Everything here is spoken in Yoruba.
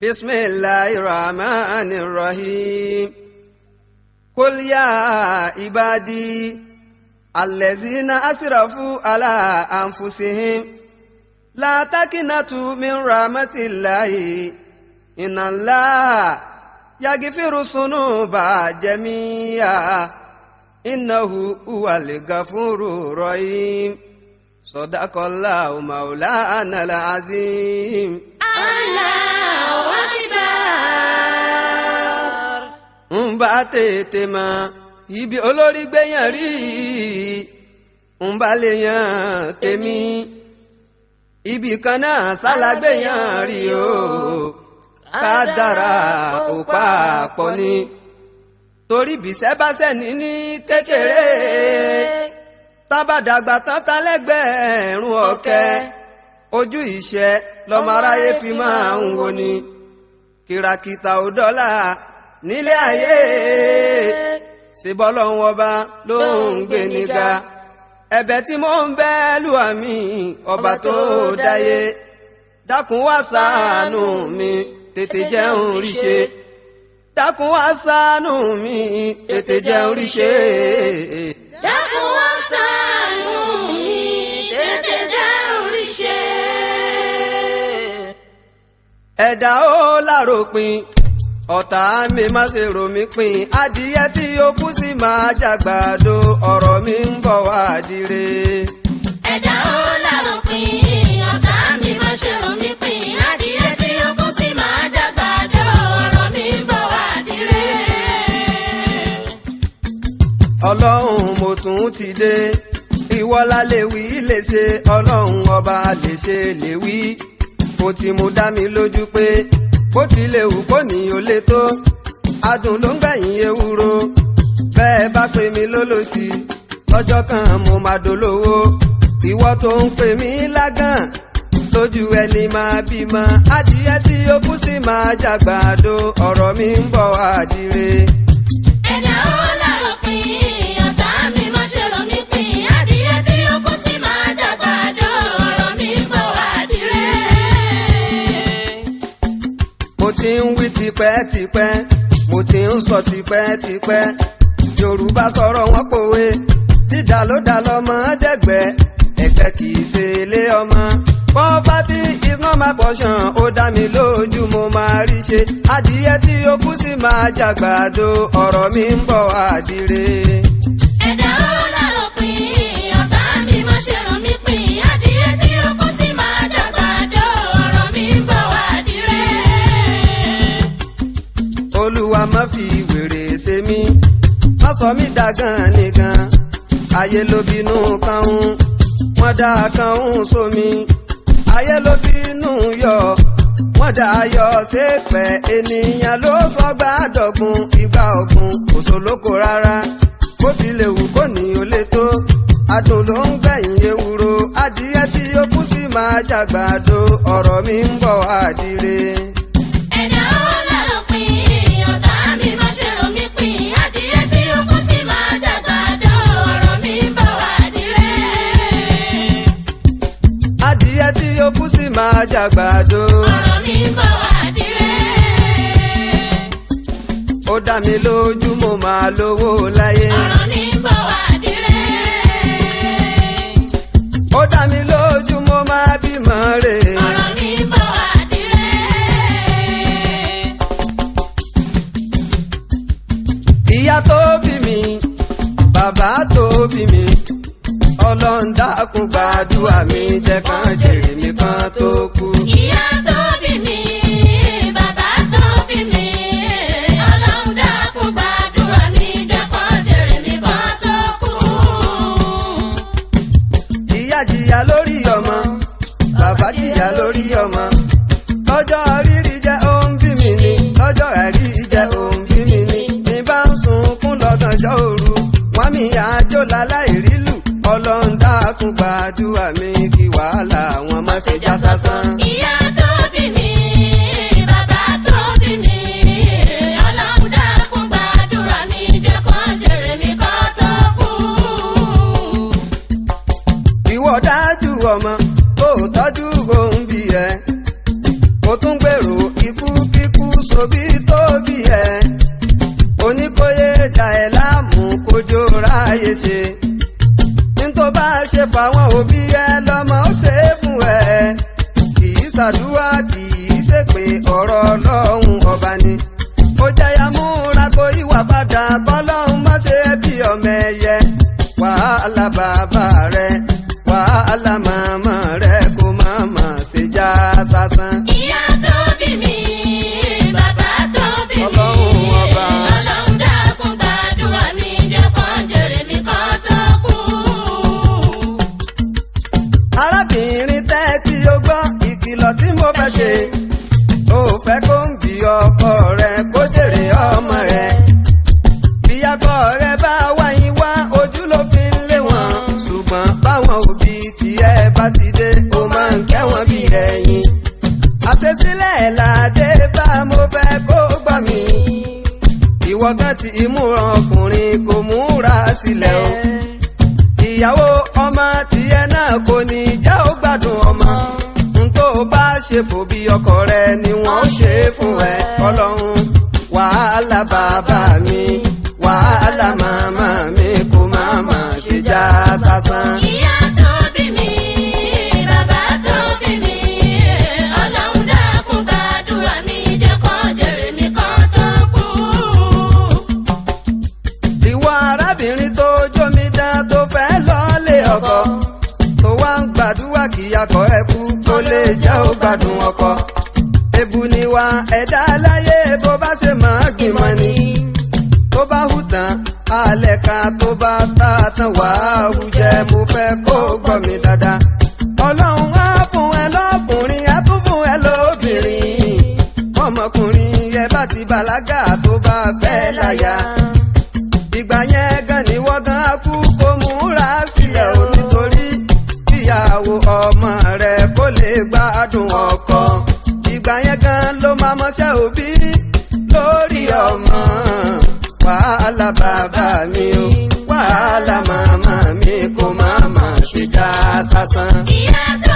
بسم الله الرحمن الرحيم قل يا عبادي الذين أسرفوا على أنفسهم لا تقنطوا من رحمة الله إن الله يغفر الذنوب جميعا إنه هو الغفور الرحيم صدق الله مولانا العظيم. Allahu Akbar. ń bá tètè mọ ibi olórí gbẹ̀yàn rí ń bá lè yàn tèmi ibì kan náà sálágbẹ̀yàn rí o kádàrá ò papọ̀ ni torí bìṣẹ́ bá sẹ́ni ní kékeré tábàdàgbà tán tán lẹ́gbẹ̀rún ọ̀kẹ́ ojú ìṣẹ́ lọ́mọ aráyé fi máa ń wo ni kìràkìtà ò dọ́là nílé ayé ṣèbọ́lọ́hún ọba ló ń gbé níga ẹ̀bẹ̀ tí mò ń bẹ̀ lùwà mí ọba tó dáyé dákun wá ṣàánú mi tètè jẹun rí ṣe dákun wá ṣàánú mi tètè jẹun rí ṣe. Dákun wá ṣàánú mi tètè jẹun rí ṣe. ẹ̀dá ó láròpin ọ̀tá mi má ṣe rò mí pin adìyẹ tí ó kú sí máa jàgbàdo ọ̀rọ̀ mi ń bọ̀ wá dire. Ẹ̀dá ó láròpin ọ̀tá mi má ṣe rò mí pin adìyẹ tí ó kú sí máa jàgbàdo ọ̀rọ̀ mi ń bọ̀ wá dire. ọlọ́run mo tún ti dé ìwọ la lè wí lè ṣe ọlọ́run ọba lè ṣe lè wí kò tí mo dá mi lójú pé bó tilẹ̀ wù kó ní o lè tó adùn ló ń gbẹ̀yìn ewúro bẹ́ẹ̀ bá pè mí lólòsì lọ́jọ́ kan mo máa dolówó ìwọ tó ń pè mí lágàn lójú ẹni máa bímọ adìyẹ tí ó kú sí máa jàgbàdo ọ̀rọ̀ mi ń bọ̀ wá dire. Ẹ̀dá ó láròpin ọ̀tá mi má ṣe rò mí pin adìyẹ tí ó kú sí máa jàgbàdo ọ̀rọ̀ mi ń bọ̀ wá dire. mo ti ń wí tipẹ́tipẹ́ mo ti ń sọ tipẹ́tipẹ́ yorùbá sọ̀rọ̀ wọn pòwe dídà ló dà lọ́mọ dẹ́gbẹ́ ẹ̀gbẹ́ kì í ṣe ilé ọmọ poverty is not my portion ó dá mi lójú mo máa rí ṣe adìyẹ tí ó kú sí máa jàgbàdo ọ̀rọ̀ mi ń bọ̀ wá dire. Ẹ̀dá ó láròpin ọ̀tá mi má ṣe rò mí pin adìyẹ tí ó kú sí máa jàgbàdo ọ̀rọ̀ mi ń bọ̀ wá dire. olúwa má fi wèrè ṣe mí má sọ mí dàgàn nìkan ayé ló bínú kàún wọ́n dá kàún sómi ayé ló bínú yọ wọ́n dá yọ ṣépè ènìyàn ló sọgbà dọ̀gbun ìgbà ọ̀gbun kò sólókò rárá bó tilẹ̀ wù kó ní o lè tó adùn ló ń gbẹ̀yìn ewúro adìyẹ tí ó kú sí máa jàgbàdo ọ̀rọ̀ mi ń bọ̀ wá dire. Ẹ̀dá ó láròpin ọ̀tá mi má ṣe rò mí pin adìyẹ tí ó kú sí máa jàgbàdo ọ̀rọ̀ mi ń bọ̀ wá dire. adìyẹ tí ó kú sí máa jàgbàdo ọ̀rọ̀ mi ń bọ̀ wá dire. ó dá mi lójú mo máa lówó láyé ọ̀rọ̀ mi ń bọ̀ wá dire. ó dá mi lójú mo máa bímọ rè ọ̀rọ̀ mi ń bọ̀ wá dire. ìyá tó bí mi bàbá tó bí mi ọlọ́run dákun gbàdúrà mi jẹ́ kán jèrè mi kan tó kú. Ìyá tó bí mi, bàbá tó bí mi, Ọlọ́run dákun gbàdúrà mi jẹ́ kó jèrè mi kan tó kú. ìyá jìyà lórí ọmọ bàbá jìyà lórí ọmọ lọ́jọ́ rírí jẹ́ òun bí mi ni lọ́jọ́ ẹ̀rí jẹ́ òun bí mi ni ní bá ń sunkún lọ́gànjọ́ òru wọ́n mi àjò láláì lù ọlọ́run dákun gbàdúrà mi kí wàhálà wọn má ṣe já sásán. Ìyá tó bí mi, bàbá tó bí mi, Ọlọ́run dákun gbàdúrà mi jẹ́ kó jèrè mi kan tó kú. ìwọ dájú ọmọ tó tọ́jú òun bí ẹ kó tún gbèrò ikú kíkú sobi tóbi ẹ̀ oníkóyè dà ẹ̀ láàmú kójó ráyè ṣe nítorí bá ṣe fáwọn òbí ẹ lọ́mọ ó ṣe é fún ẹ kìí ṣàdúrà kìí ṣèpè ọ̀rọ̀ ọlọ́run ọba ni ó jẹ́yà múra kó ìwà padà kọ́lọ́run má ṣe bí ọmọ ẹyẹ wàhálà bàbá rẹ wàhálà màmá rẹ kó má má ṣe já sásán. ìyá tó bí mi bàbá tó bí mi ọlọ́run ọba ọlọ́run dákun gbàdúrà mi jẹ́ kán jèrè mi kán tó kú. arábìnrin tẹ́tí ó gbọ́ ìkìlọ̀ tí mo fẹ́ ṣe ó fẹ́ kó ń bí ọkọ rẹ kó jèrè ọmọ rẹ ìyàkọ rẹ bá wáyín wá ojú ló fi ń lé wọn ṣùgbọ́n báwọn òbí tiẹ̀ bá ti dé ó máa ń kẹ́ wọn bí ẹyin àṣesílẹ̀ làdé bá mo fẹ́ kó gbà mí ìwọ gan ti ìmúra ọkùnrin kò múra sílẹ̀ o ìyàwó ọmọ tiẹ̀ náà kò ní jẹ́ ó gbádùn ọmọ n tó bá ṣe fòbí ọkọ rẹ ni wọ́n ṣe fún ẹ ọlọ́run wàhálà bàbá mi wàhálà màmá mi kò má má ṣe já sásán. ìyá tó bí mi bàbá tó bí mi ọlọ́run dákun gbàdúrà mi jẹ́ kán jèrè mi kán tó kú. ìwọ arábìnrin tó jómi dán tó fẹ́ lọ́ọ́lé ọkọ tó wá ń gbàdúrà kí akọ ẹ kú kó lè jẹ́ ó gbádùn ọkọ ebu ni wa ẹ̀dá láyé bó bá ṣe máa gbìmọ̀ ni tó bá hù tán alẹ́ ká tó bá tà tán wàá hù jẹ́ mo fẹ́ kó gbọ́ mi dáadáa ọlọ́run á fún ẹ lọ́kùnrin á tún fún ẹ lóbìnrin ọmọkùnrin ẹ bá ti bàlágà tó bá fẹ́ láya ìgbà yẹn gan ni wọ́n gan á kú kó múra sílẹ̀ ò nítorí ìyàwó ọmọ rẹ kó lè gbádùn ọkọ ìgbà yẹn gan ló máa mọṣẹ́ òbí lórí ọmọ wàhálà bàbá mi o wàhálà màmá mi kò má má ṣe já sásán. ìyá tó